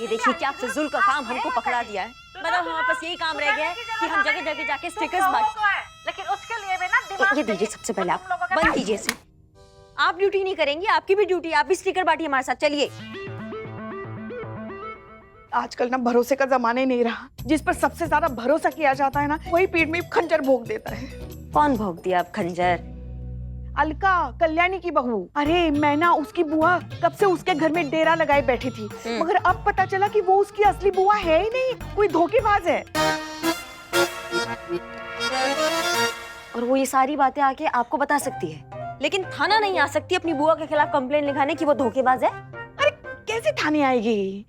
ये देखिए क्या फिजूल का काम हमको पकड़ा दिया है। मतलब हमारे पास यही काम रह गया है कि हम जगह जगह जाके स्टिकर्स बांट। लेकिन उसके लिए भी ना दिमाग ये दीजिए सबसे पहले आप बंद कीजिए इसे। आप ड्यूटी नहीं करेंगी, आपकी भी ड्यूटी, आप भी स्टिकर बांटिए हमारे साथ। चलिए। आजकल ना भरोसे का जमाना ही नहीं रहा। जिस पर सबसे ज्यादा भरोसा किया जाता है ना, वही पीठ में खंजर भोंक देता है। कौन भोंक दिया अब खंजर? अलका, कल्याणी की बहू। अरे मैं ना उसकी बुआ कब से उसके घर में डेरा लगाए बैठी थी, मगर अब पता चला कि वो उसकी असली बुआ है ही नहीं, कोई धोखेबाज है। और वो ये सारी बातें आके आपको बता सकती है, लेकिन थाना नहीं आ सकती अपनी बुआ के खिलाफ कंप्लेंट लिखाने की वो धोखेबाज है। अरे कैसे थाने आएगी?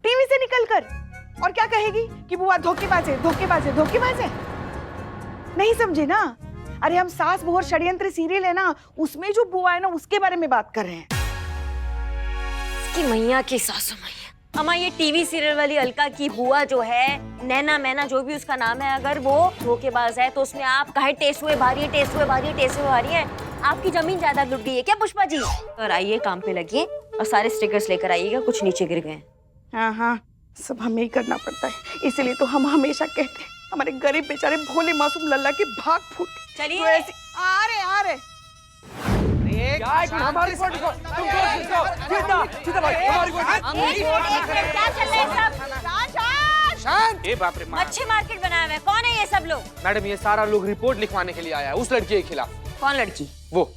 टीवी से निकलकर। और क्या कहेगी कि बुआ धोखेबाज है, धोखेबाज है, धोखेबाज है। नहीं समझे ना? अरे हम सास बहू और षड्यंत्र सीरियल है ना, उसमें जो बुआ है ना, उसके बारे में बात कर रहे हैं। इसकी मैया की सासू मैया। अम्मा, ये टीवी सीरियल वाली अलका की बुआ जो है, नैना मैना जो भी उसका नाम है, अगर वो धोखेबाज है तो उसमें आप काहे टेस्ट हुए भारी है, टेस्ट हुए भारी है, टेस्ट हुए भारी है। आपकी जमीन जायदाद लुट गई है क्या पुष्पा जी? और आइए काम पे लगिए और सारे स्टिकर्स लेकर आइएगा, कुछ नीचे गिर गए। हाँ हाँ, सब हमें ही करना पड़ता है, इसीलिए तो हम हमेशा कहते हैं हमारे गरीब बेचारे भोले मासूम लल्ला के भाग फूट। चलिए। तो ऐसे आ रहे हमारी रिपोर्ट लिखो। तुम सीधा भाई, हमारी रिपोर्ट। क्या चल रहा है सब? शांत। ए बाप रे। मच्छी मार्केट बनाया हुआ है, कौन है ये सब लोग? मैडम, ये सारा लोग रिपोर्ट लिखवाने के लिए आया है उस लड़की के खिलाफ। कौन लड़की? वो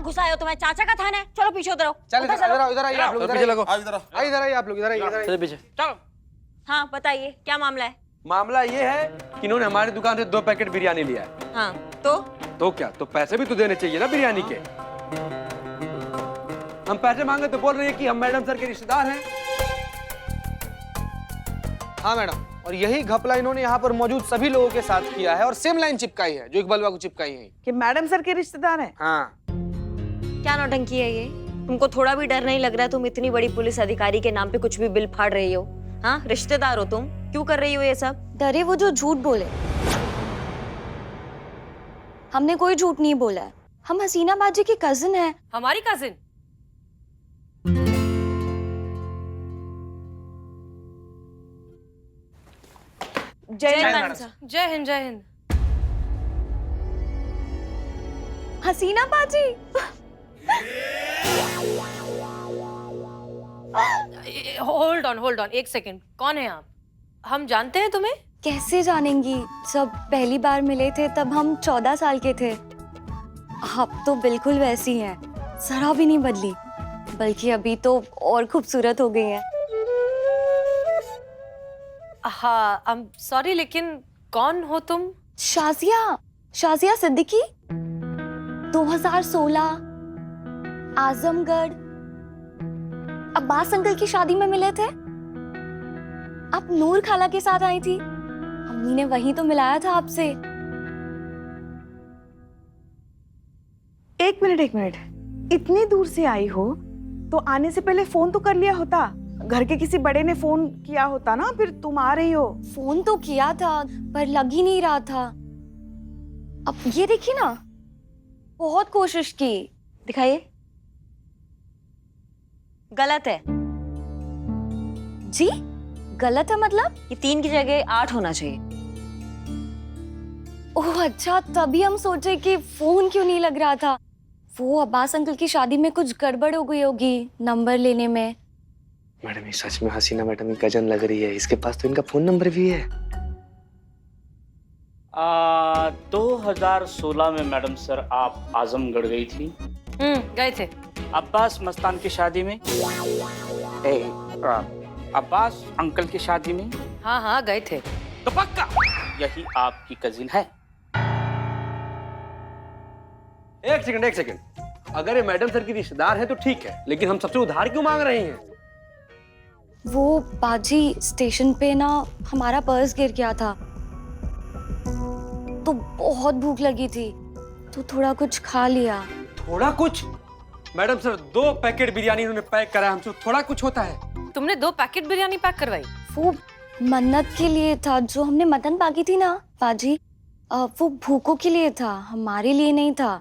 घुसाए हो? तुम्हारे चाचा का थाना है। चलो पीछे उधर आओ। चल इधर आइए आप लोग, पीछे लगो। इधर आइए आप लोग, इधर आइए। चलो पीछे। चलो। हाँ बताइए क्या मामला है? मामला ये है कि इन्होंने हमारी दुकान से 2 पैकेट बिरयानी लिया है। हाँ तो क्या, तो पैसे भी तो देने चाहिए ना बिरयानी के। हम पैसे मांगे तो बोल रही है कि हम मैडम सर के रिश्तेदार हैं। हाँ मैडम, और यही घपला इन्होंने यहाँ पर मौजूद सभी लोगों के साथ किया है और सेम लाइन चिपकाई है जो इकबाल बाबू को चिपकाई है कि मैडम सर के रिश्तेदार हैं। हाँ। क्या नौटंकी है ये? तुमको थोड़ा भी डर नहीं लग रहा? तुम इतनी बड़ी पुलिस अधिकारी के नाम पे कुछ भी बिल फाड़ रही हो? हाँ, रिश्तेदार हो तुम, क्यों कर रही हो ये सब? डरे वो जो झूठ बोले। हमने कोई झूठ नहीं बोला है, हम हसीना बाजी की कजिन है। हमारी कजिन? जय हिंद। जय हिंद। जय हिंद। हसीना बाजी। होल्ड ऑन एक सेकंड। कौन है आप? हम जानते हैं तुम्हें? कैसे जानेंगी, जब पहली बार मिले थे तब हम 14 साल के थे। अब तो बिल्कुल वैसी हैं, जरा भी नहीं बदली, बल्कि अभी तो और खूबसूरत हो गई हैं। हाँ, I'm सॉरी, लेकिन कौन हो तुम? शाजिया सिद्दीकी। 2016 आजमगढ़ अब्बास अंकल की शादी में मिले थे। आप नूर खाला के साथ आई थी, अम्मी ने वहीं तो मिलाया था आपसे। एक मिनट, इतनी दूर से आई हो तो आने से पहले फोन तो कर लिया होता। घर के किसी बड़े ने फोन किया होता ना, फिर तुम आ रही हो। फोन तो किया था पर लग ही नहीं रहा था। अब ये देखिए ना, बहुत कोशिश की। दिखाइए। गलत है जी? गलत है मतलब? ये 3 की जगह 8 होना चाहिए। ओह अच्छा, तभी हम सोचे कि फोन क्यों नहीं लग रहा था। वो अब्बास अंकल की शादी में कुछ गड़बड़ हो गई होगी नंबर लेने में। मैडम, ये सच में हसीना मैडम की कजन लग रही है। इसके पास तो इनका फोन नंबर भी है। 2016 में मैडम सर आप आजमगढ़ गई थी। गए थे। अब्बास मस्तान की शादी में। अब्बास अंकल की शादी में। हाँ गए थे। तो पक्का यही आपकी कजिन है। एक सेकंड, अगर ये मैडम सर की रिश्तेदार है तो ठीक है, लेकिन हम सबसे उधार क्यों मांग रहे हैं? वो बाजी, स्टेशन पे ना हमारा पर्स गिर गया था, तो बहुत भूख लगी थी तो थोड़ा कुछ खा लिया। थोड़ा कुछ? मैडम सर 2 पैकेट बिरयानी इन्होंने पैक करा है, हमसे थोड़ा कुछ होता है। तुमने 2 पैकेट बिरयानी पैक करवाई? वो मन्नत के लिए था, जो हमने मटन मांगी थी ना पाजी, वो भूखों के लिए था, हमारे लिए नहीं था।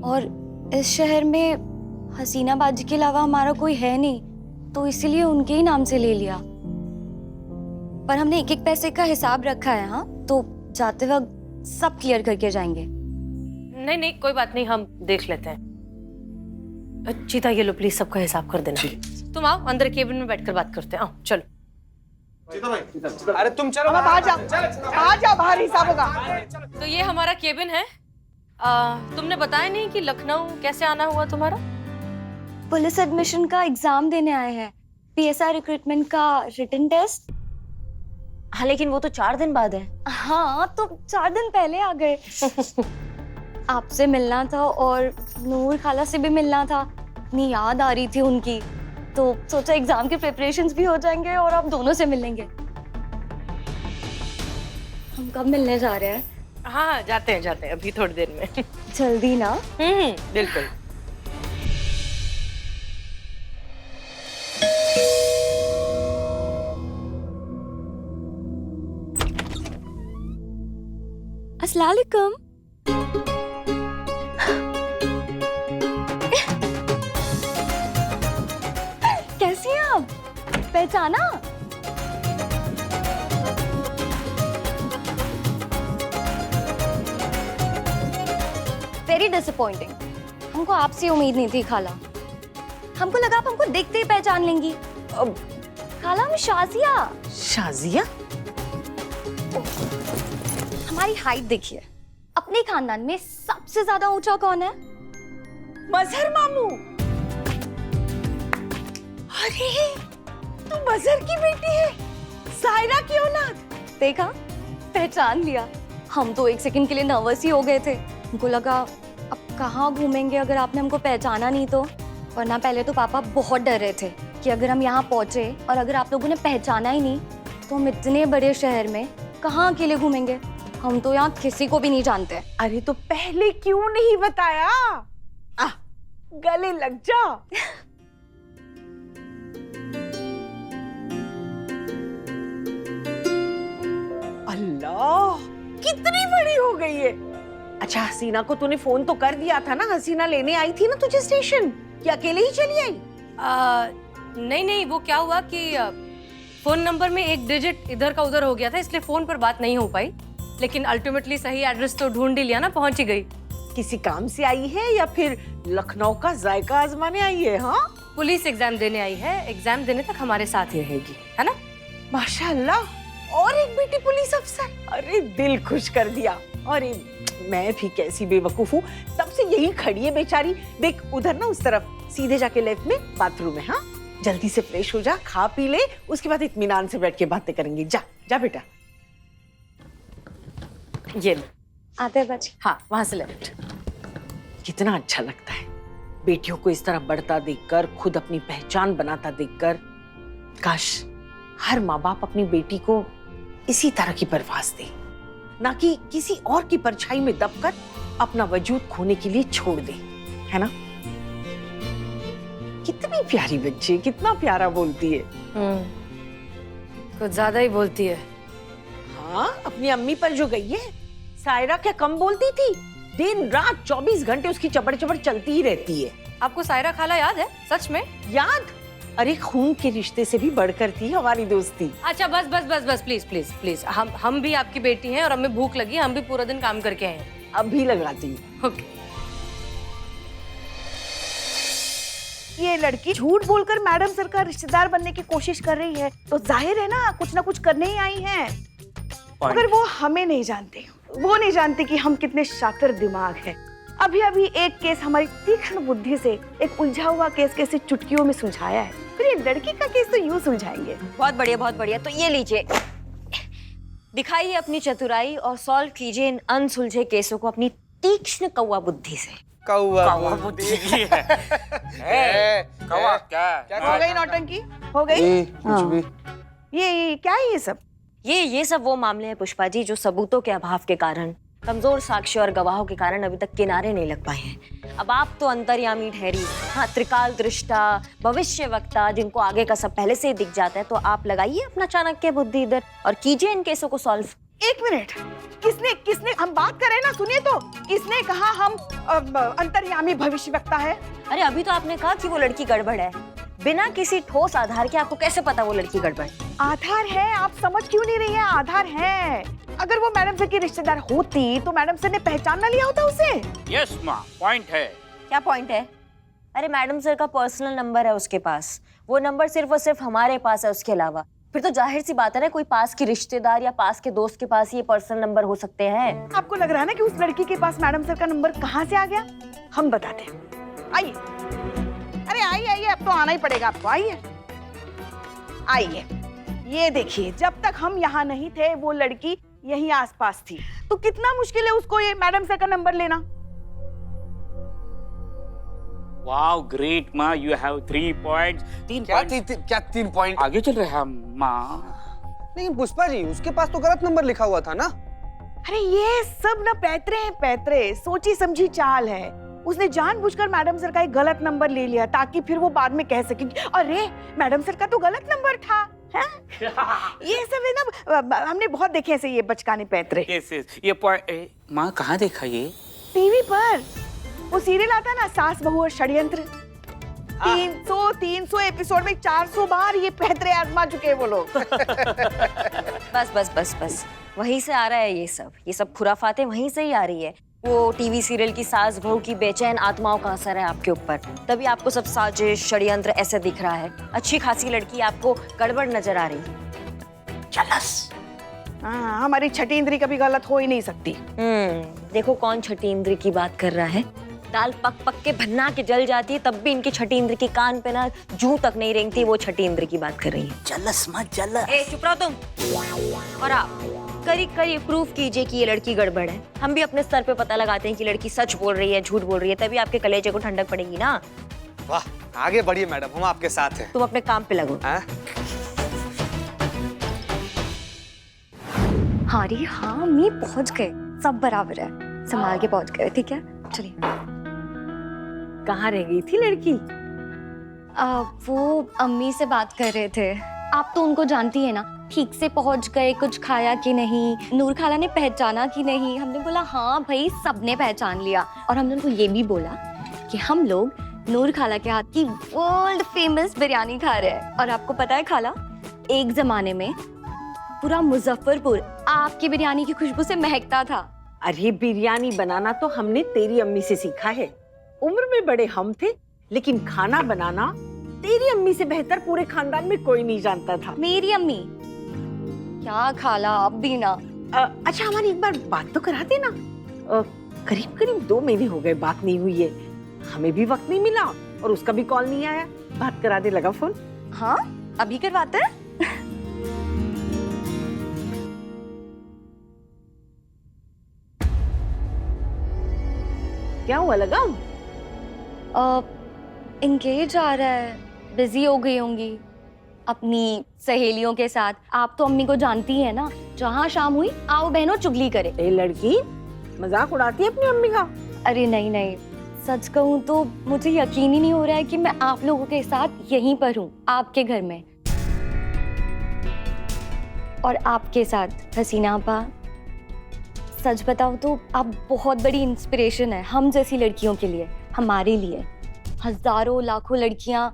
और इस शहर में हसीना बाजी के अलावा हमारा कोई है नहीं, तो इसीलिए उनके ही नाम से ले लिया। पर हमने एक एक पैसे का हिसाब रखा है। हाँ, तो जाते वक्त सब क्लियर करके जाएंगे। नहीं नहीं, कोई बात नहीं, हम देख लेते हैं। चीता, ये लो प्लीज सबका हिसाब कर देना। तुम आओ, अंदर केबिन में बैठकर बात करते हैं। आओ चलो। अरे तुम चलो, अब आ जाओ, आ जाओ, बाहर हिसाब होगा। तो ये हमारा केबिन है। तुमने बताया नहीं कि लखनऊ कैसे आना हुआ तुम्हारा? पुलिस एडमिशन का एग्जाम देने आए हैं, PSI रिक्रूटमेंट का रिटन टेस्ट। हाँ, लेकिन वो तो 4 दिन बाद है। हाँ, तो 4 दिन पहले आ गए। आपसे मिलना था और नूर खाला से भी मिलना था। इतनी याद आ रही थी उनकी, तो सोचा एग्जाम के प्रिपरेशंस भी हो जाएंगे और आप दोनों से मिलेंगे। हम कब मिलने जा रहे हैं? हाँ, जाते हैं अभी थोड़ी देर में। जल्दी ना? बिल्कुल। अस्सलाम वालेकुम। कैसी हैं आप? पहचाना? Very disappointing. हमको आपसे उम्मीद नहीं थी खाला। हमको लगा आप हमको देखते ही पहचान लेंगी। खाला, हम शाजिया। शाजिया? हमारी हाइट देखिए, अपने खानदान में सबसे ज्यादा ऊंचा कौन है? मजहर मामू। अरे, तू मजहर की बेटी है, सायरा की औलाद। देखा, पहचान लिया। हम तो 1 सेकंड के लिए नर्वस ही हो गए थे। हमको लगा अब कहाँ घूमेंगे अगर आपने हमको पहचाना नहीं तो। वरना पहले तो पापा बहुत डर रहे थे कि अगर हम यहाँ पहुंचे और अगर आप लोगों ने पहचाना ही नहीं तो हम इतने बड़े शहर में कहाँ अकेले घूमेंगे। हम तो यहाँ किसी को भी नहीं जानते। अरे तो पहले क्यों नहीं बताया? गले लग जा। अल्लाह, कितनी बड़ी हो गई है। अच्छा, हसीना को तूने फोन तो कर दिया था ना? हसीना लेने आई थी ना तुझे स्टेशन, कि अकेले ही चली आई? नहीं, वो क्या हुआ कि फोन नंबर में 1 डिजिट इधर का उधर हो गया था, इसलिए फोन पर बात नहीं हो पाई। लेकिन अल्टीमेटली सही एड्रेस तो ढूंढ ही लिया ना, पहुंच ही गई। किसी काम से आई है या फिर लखनऊ का जायका आजमाने आई है? हाँ, पुलिस एग्जाम देने आई है। एग्जाम देने तक हमारे साथ ही रहेगी, है ना? माशाल्लाह, और एक बेटी पुलिस अफसर। अरे दिल खुश कर दिया। अरे मैं भी कैसी बेवकूफ हूँ, तब से यही खड़ी है बेचारी। देख उधर ना, उस तरफ सीधे जाके लेफ्ट में बाथरूम है। हाँ, जल्दी से फ्रेश हो जा, खा पी ले, उसके बाद इत्मीनान से बैठ के बातें करेंगे। जा जा बेटा। ये लो। आते हैं बाजी। हाँ, वहां से लेफ्ट। कितना अच्छा लगता है बेटियों को इस तरह बढ़ता देखकर, खुद अपनी पहचान बनाता देखकर। काश हर माँ बाप अपनी बेटी को इसी तरह की परवाज़ दे, ना कि किसी और की परछाई में दबकर अपना वजूद खोने के लिए छोड़ दे, है ना? कितनी प्यारी बच्ची, कितना प्यारा बोलती है। कुछ ज्यादा ही बोलती है। हाँ, अपनी अम्मी पर जो गई है। सायरा क्या कम बोलती थी? दिन रात 24 घंटे उसकी चबड़ चबड़ चलती ही रहती है। आपको सायरा खाला याद है? सच में याद? अरे खून के रिश्ते से भी बढ़कर थी हमारी दोस्ती। अच्छा, बस प्लीज। हम भी आपकी बेटी हैं और हमें भूख लगी, हम भी पूरा दिन काम करके आए हैं। अभी लगाती हूँ। ओके। ये लड़की झूठ बोलकर मैडम सर का रिश्तेदार बनने की कोशिश कर रही है, तो जाहिर है ना कुछ ना कुछ करने ही आई है। मगर वो हमें नहीं जानते, वो नहीं जानते कि हम कितने शातिर दिमाग हैं। अभी अभी एक केस हमारी तीक्ष्ण बुद्धि से एक उलझा हुआ केस कैसे चुटकियों में सुलझाया है, फिर ये लड़की का केस तो यूं सुलझाएंगे। बहुत बढ़िया। तो ये लीजिए, दिखाइए अपनी चतुराई और सॉल्व कीजिए इन अनसुलझे केसों को अपनी तीक्ष्ण कौवा बुद्धि से। कौवा क्या हो गई नौटंकी? हो गई? कुछ भी। ये क्या है ये सब? ये सब वो मामले हैं पुष्पा जी जो सबूतों के अभाव के कारण कमजोर साक्ष्य और गवाहों के कारण अभी तक किनारे नहीं लग पाए हैं। अब आप तो अंतर्यामी ठहरी, हाँ, त्रिकाल दृष्टा, भविष्य वक्ता, जिनको आगे का सब पहले से ही दिख जाता है, तो आप लगाइए अपना चाणक्य बुद्धि इधर और कीजिए इन केसों को सॉल्व। एक मिनट, किसने हम बात कर रहे हैं ना, सुनिए तो, किसने कहा हम अंतर्यामी भविष्यवक्ता है? अरे अभी तो आपने कहा कि वो लड़की गड़बड़ है। बिना किसी ठोस आधार के आपको कैसे पता वो लड़की गड़बड़? आधार है, आप समझ क्यों नहीं रही है? आधार है। अगर वो मैडम सर की रिश्तेदार होती तो मैडम सर ने पहचान ना लिया होता उसे। यस माँ, पॉइंट है। क्या पॉइंट है? अरे मैडम सर का पर्सनल नंबर है उसके पास, वो नंबर सिर्फ और सिर्फ हमारे पास है, उसके अलावा फिर तो जाहिर सी बात है ना, कोई पास की रिश्तेदार या पास के दोस्त के पास ये पर्सनल नंबर हो सकते हैं। आपको लग रहा है ना कि उस लड़की के पास मैडम सर का नंबर कहाँ से आ गया? हम बताते हैं, आइए। अरे आइए, अब तो आना ही पड़ेगा आपको, आइए। ये देखिए, जब तक हम यहाँ नहीं थे वो लड़की यहीं आसपास थी, तो कितना मुश्किल है उसको ये मैडम सर का नंबर लेना। वाओ ग्रेट माँ, यू हैव 3 पॉइंट्स। 3 पॉइंट्स क्या 3 पॉइंट? आगे चल रहे हैं माँ। नहीं पुष्पा जी, उसके पास तो गलत नंबर लिखा हुआ था ना। अरे ये सब ना पैतरे हैं, पैतरे, सोची समझी चाल है। उसने जानबूझकर मैडम सर का एक गलत नंबर ले लिया ताकि फिर वो बाद में कह सके अरे मैडम सर का तो गलत नंबर था। ये सब है ना, हमने बहुत देखे ऐसे ये बचकाने पैतरे। यस ये पॉइंट माँ कहाँ देखा ये? टीवी पर वो सीरियल आता ना, सास बहू और षड्यंत्र। 300 एपिसोड में 400 बार ये पैतरे आजमा चुके हैं वो लोग। बस वहीं से आ रहा है ये सब खुराफातें वहीं से ही आ रही है। वो टीवी सीरियल की सास बहू की बेचैन आत्माओं का असर है आपके ऊपर, तभी आपको सब साजिश षड्यंत्र ऐसे दिख रहा है। अच्छी खासी लड़की आपको गड़बड़ नजर आ रही है। चलस। हाँ, हमारी छठी इंद्री कभी गलत हो ही नहीं सकती। देखो कौन छठी इंद्री की बात कर रहा है। दाल पक के भन्ना के जल जाती है, तब भी इनकी छठी इंद्र की कान पे ना जूं तक नहीं रेंगती। वो छठी इंद्र की बात कर रही है। जलस मत जलस। ए चुप रहो तुम। और आप करीब प्रूफ कीजिए कि ये लड़की गड़बड़ है। हम भी अपने स्तर पे पता लगाते हैं कि लड़की सच बोल रही है झूठ बोल रही है, तभी आपके कलेजे को ठंडक पड़ेगी ना। वाह, आगे बढ़िए मैडम, हम आपके साथ हैं। तुम अपने काम पे लगो। हाँ रे हाँ, मी पहुंच गए, सब बराबर है, संभाल के पहुंच गए। ठीक है चलिए। कहाँ रह गई थी लड़की? वो अम्मी से बात कर रहे थे। आप तो उनको जानती है ना, ठीक से पहुंच गए, कुछ खाया कि नहीं, नूर खाला ने पहचाना कि नहीं। हमने बोला हाँ भाई सबने पहचान लिया, और हमने उनको ये भी बोला कि हम लोग नूर खाला के हाथ की वर्ल्ड फेमस बिरयानी खा रहे हैं। और आपको पता है खाला, एक जमाने में पूरा मुजफ्फरपुर आपकी बिरयानी की खुशबू से महकता था। अरे बिरयानी बनाना तो हमने तेरी अम्मी से सीखा है। उम्र में बड़े हम थे, लेकिन खाना बनाना तेरी अम्मी से बेहतर पूरे खानदान में कोई नहीं जानता था। मेरी अम्मी क्या खाला, अब भी ना। अच्छा हमारी एक बार बात तो करा देना। करीब 2 महीने हो गए बात नहीं हुई है, हमें भी वक्त नहीं मिला और उसका भी कॉल नहीं आया। बात करा दे, लगा फोन। हाँ अभी करवाते हैं। क्या हुआ, लगा? इंगेज आ रहा है, बिजी हो गई होंगी अपनी सहेलियों के साथ। आप तो अम्मी को जानती है ना, जहाँ शाम हुई आओ बहनों चुगली करे। ए लड़की मजाक उड़ाती है अपनी अम्मी का। अरे नहीं नहीं, सच कहूँ तो मुझे यकीन ही नहीं हो रहा है कि मैं आप लोगों के साथ यहीं पर हूँ, आपके घर में, और आपके साथ। हसीना आपा, सच बताओ तो आप बहुत बड़ी इंस्पिरेशन है हम जैसी लड़कियों के लिए, हमारे लिए। हजारों लाखों लड़कियां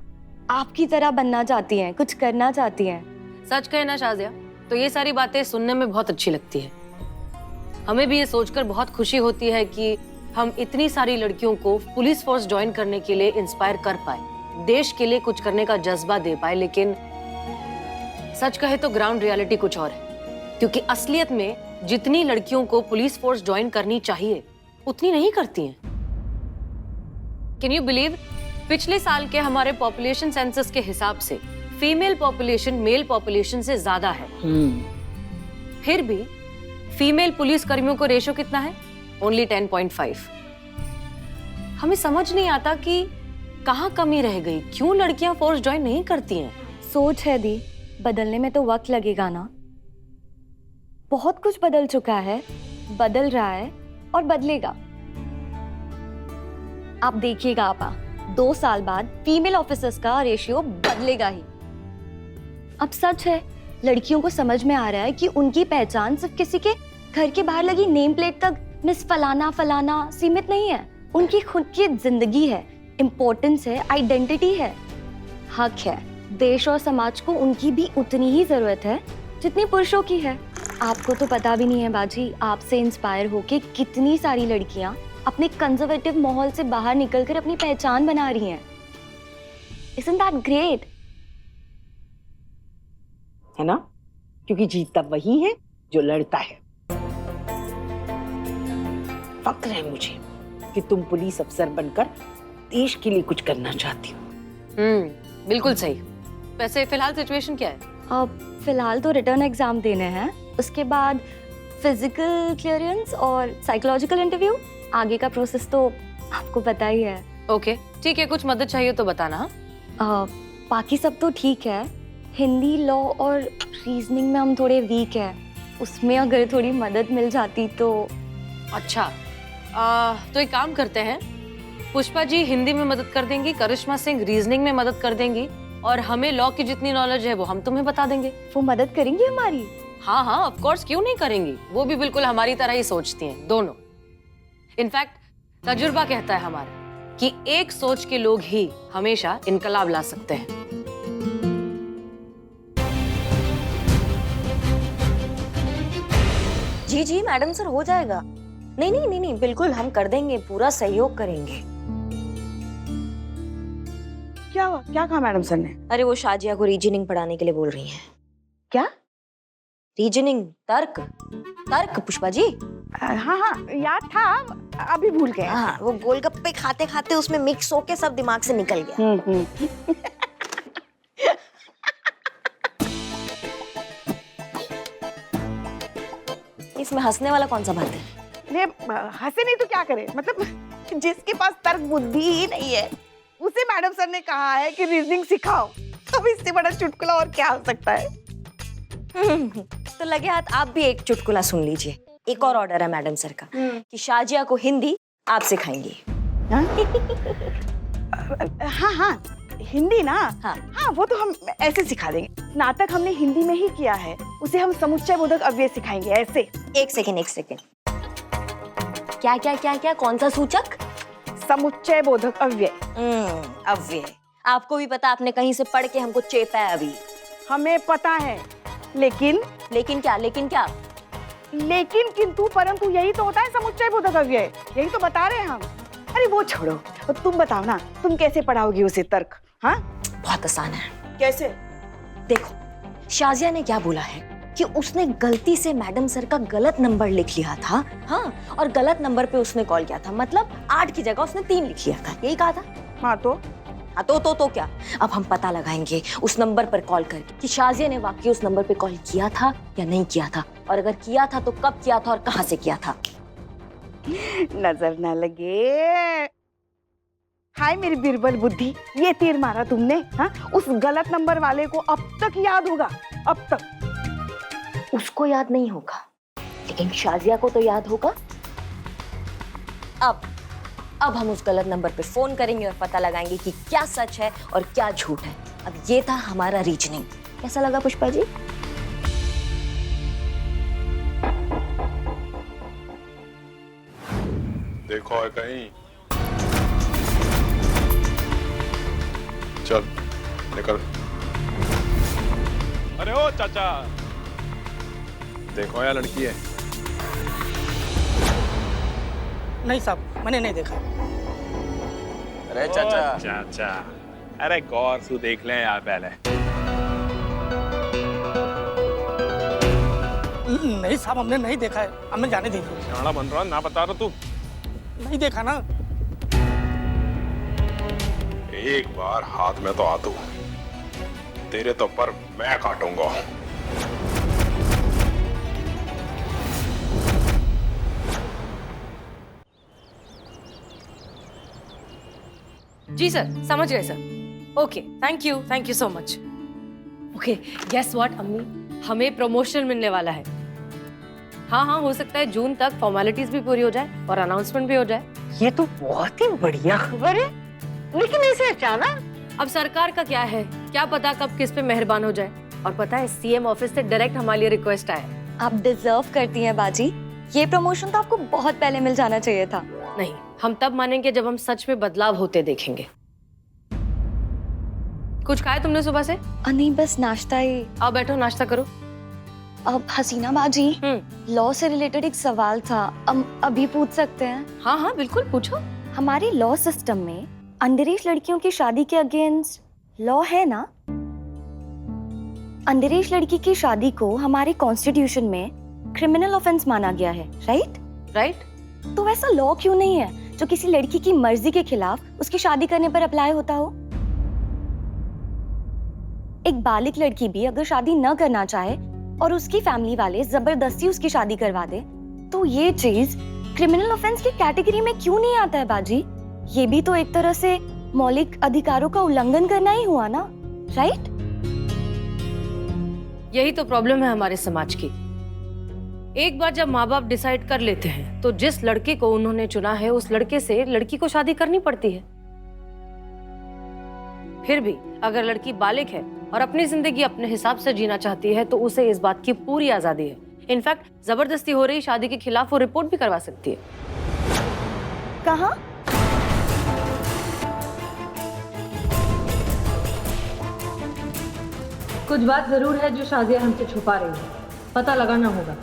आपकी तरह बनना चाहती हैं, कुछ करना चाहती हैं। सच कहे ना शाजिया, तो ये सारी बातें सुनने में बहुत अच्छी लगती है। हमें भी ये सोचकर बहुत खुशी होती है कि हम इतनी सारी लड़कियों को पुलिस फोर्स ज्वाइन करने के लिए इंस्पायर कर पाए, देश के लिए कुछ करने का जज्बा दे पाए। लेकिन सच कहे तो ग्राउंड रियलिटी कुछ और है, क्योंकि असलियत में जितनी लड़कियों को पुलिस फोर्स ज्वाइन करनी चाहिए उतनी नहीं करती हैं। कैन यू बिलीव, पिछले साल के हमारे पॉपुलेशन सेंसस के हिसाब से फीमेल पॉपुलेशन मेल पॉपुलेशन से ज्यादा है। फिर भी फीमेल पुलिस कर्मियों को रेशो कितना है? ओनली 10.5। हमें समझ नहीं आता कि कहाँ कमी रह गई, क्यों लड़कियां फोर्स ज्वाइन नहीं करती हैं। सोच है दी, बदलने में तो वक्त लगेगा ना। बहुत कुछ बदल चुका है, बदल रहा है और बदलेगा। आप देखिएगा आपा, 2 साल बाद फीमेल ऑफिसर्स का रेशियो बदलेगा ही। अब सच है, लड़कियों को समझ में आ रहा है कि उनकी पहचान सिर्फ किसी के घर के बाहर लगी नेम प्लेट तक मिस फलाना फलाना सीमित नहीं है। उनकी खुद की जिंदगी है, इम्पोर्टेंस है, आइडेंटिटी है, हक है। देश और समाज को उनकी भी उतनी ही जरूरत है जितनी पुरुषों की है। आपको तो पता भी नहीं है बाजी, आपसे इंस्पायर होके कितनी सारी लड़कियां अपने कंजर्वेटिव माहौल से बाहर निकलकर अपनी पहचान बना रही हैं। Isn't that great? है ना? क्योंकि जीतता वही है जो लड़ता है। फक्र है मुझे कि तुम पुलिस अफसर बनकर देश के लिए कुछ करना चाहती हो। बिल्कुल सही। वैसे फिलहाल सिचुएशन क्या है? अब फिलहाल तो रिटर्न एग्जाम देने हैं, उसके बाद फिजिकल क्लियरेंस और साइकोलॉजिकल इंटरव्यू। आगे का प्रोसेस तो आपको पता ही है। ओके ठीक है, कुछ मदद चाहिए तो बताना। बाकी सब तो ठीक है। हिंदी, लॉ और रीजनिंग में हम थोड़े वीक हैं, उसमें अगर थोड़ी मदद मिल जाती तो। अच्छा तो एक काम करते हैं, पुष्पा जी हिंदी में मदद कर देंगी, करिश्मा सिंह रीजनिंग में मदद कर देंगी, और हमें लॉ की जितनी नॉलेज है वो हम तुम्हें बता देंगे। वो मदद करेंगी हमारी? हाँ हाँ ऑफ कोर्स, क्यों नहीं करेंगी। वो भी बिल्कुल हमारी तरह ही सोचती हैं दोनों। इनफैक्ट तजुर्बा कहता है हमारा कि एक सोच के लोग ही हमेशा इनकलाब ला सकते हैं। जी जी मैडम सर, हो जाएगा। नहीं नहीं नहीं नहीं, बिल्कुल हम कर देंगे, पूरा सहयोग करेंगे। क्या हुआ? क्या कहा मैडम सर ने? अरे वो शाजिया को रीजनिंग पढ़ाने के लिए बोल रही हैं। क्या? रीजनिंग, तर्क। तर्क पुष्पा जी। हाँ हाँ याद था, अभी भूल गए। हाँ, वो गोलगप्पे खाते खाते उसमें मिक्स होके सब दिमाग से निकल गया। इसमें हंसने वाला कौन सा बात है? ने हंसे नहीं तो क्या करे, मतलब जिसके पास तर्क बुद्धि ही नहीं है उसे मैडम सर ने कहा है कि रीजनिंग सिखाओ। अब इससे बड़ा चुटकुला और क्या हो सकता है? तो लगे हाथ आप भी एक चुटकुला सुन लीजिए। एक और ऑर्डर है मैडम सर का कि शाजिया को हिंदी आप सिखाएंगी। हाँ हाँ हिंदी ना। हाँ। हाँ वो तो हम ऐसे सिखा देंगे। नाटक हमने हिंदी में ही किया है, उसे हम समुच्चय बोधक अव्यय सिखाएंगे ऐसे। एक सेकेंड। क्या क्या क्या क्या, कौन सा सूचक? समुच्चय बोधक अव्यय। अव्यय। आपको भी पता, आपने कहीं से पढ़ के हमको चेपा है अभी। हमें पता है, लेकिन क्या? लेकिन किंतु परंतु यही तो होता है समुच्चय बोधक अव्यय, यही तो बता रहे हैं हम। अरे वो छोड़ो, तुम बताओ ना, तुम कैसे पढ़ाओगी उसे तर्क? हाँ बहुत आसान है। कैसे? देखो, शाजिया ने क्या बोला है कि उसने गलती से मैडम सर का गलत नंबर लिख लिया था। हाँ, और गलत नंबर पे उसने कॉल किया था, मतलब 8 की जगह उसने 3 लिख लिया था, यही कहा था। हाँ तो क्या? अब हम पता लगाएंगे उस नंबर पर कॉल करके कि शाजिया ने वाकई उस नंबर पे कॉल किया था या नहीं किया था, और अगर किया था तो कब किया था और कहाँ से किया था। नजर न लगे। हाय मेरी बिरबल बुद्धि, ये तीर मारा तुमने। हाँ, उस गलत नंबर वाले को अब तक याद होगा, अब तक। उसको याद नहीं होगा, लेकिन शाजिया को तो याद होगा। अब हम उस गलत नंबर पे फोन करेंगे और पता लगाएंगे कि क्या सच है और क्या झूठ है। अब ये था हमारा रीजनिंग। कैसा लगा पुष्पा जी? देखो है कहीं। चल निकल। अरे ओ चाचा, देखो यार लड़की है। नहीं साहब, मैंने नहीं देखा। अरे चाचा, अरे गौर से देख ले यार पहले। नहीं साहब, हमने नहीं देखा है, हमें जाने दीजिए। सियाना बन रहा ना, बता रहा तू नहीं देखा ना। एक बार हाथ में तो आ तू, तेरे तो पर मैं काटूंगा। जी सर, समझ गए sir. Okay, thank you so much. Okay, guess what अम्मी, हमें प्रमोशन मिलने वाला है। हाँ हाँ, हो सकता है जून तक फॉर्मेलिटीज भी पूरी हो जाए और अनाउंसमेंट भी हो जाए। ये तो बहुत ही बढ़िया खबर है, लेकिन ऐसे अचानक। अब सरकार का क्या है, क्या पता कब किस पे मेहरबान हो जाए। और पता है सीएम ऑफिस से डायरेक्ट हमारे लिए रिक्वेस्ट आया है। आप डिजर्व करती हैं बाजी, ये प्रमोशन तो आपको बहुत पहले मिल जाना चाहिए था। नहीं, हम तब मानेंगे जब हम सच में बदलाव होते देखेंगे। कुछ खाया तुमने सुबह से? नहीं, बस नाश्ता ही। आओ बैठो, नाश्ता करो। अब हसीना बाजी, लॉ से रिलेटेड एक सवाल था, अभी पूछ सकते हैं? हाँ हाँ बिल्कुल, पूछो। हमारे लॉ सिस्टम में अंडरएज लड़कियों की शादी के अगेंस्ट लॉ है ना? अंडरएज लड़की की शादी को हमारे कॉन्स्टिट्यूशन में क्रिमिनल ऑफेंस माना गया है, राइट? राइट। तो वैसा लॉ क्यों नहीं है जो किसी लड़की की मर्जी के खिलाफ उसकी शादी करने पर अप्लाई होता हो? एक बालिग लड़की भी अगर शादी न करना चाहे और उसकी फैमिली वाले जबरदस्ती उसकी शादी करवा दे, तो ये चीज क्रिमिनल ऑफेंस की कैटेगरी में क्यों नहीं आता है बाजी? ये भी तो एक तरह से मौलिक अधिकारों का उल्लंघन करना ही हुआ ना, राइट? यही तो प्रॉब्लम है हमारे समाज की। एक बार जब माँ बाप डिसाइड कर लेते हैं तो जिस लड़के को उन्होंने चुना है उस लड़के से लड़की को शादी करनी पड़ती है। फिर भी अगर लड़की बालिग है और अपनी जिंदगी अपने हिसाब से जीना चाहती है तो उसे इस बात की पूरी आजादी है। इनफैक्ट जबरदस्ती हो रही शादी के खिलाफ वो रिपोर्ट भी करवा सकती है। कहाँ? कुछ बात जरूर है जो शादिया हमसे छुपा रही है, पता लगाना होगा।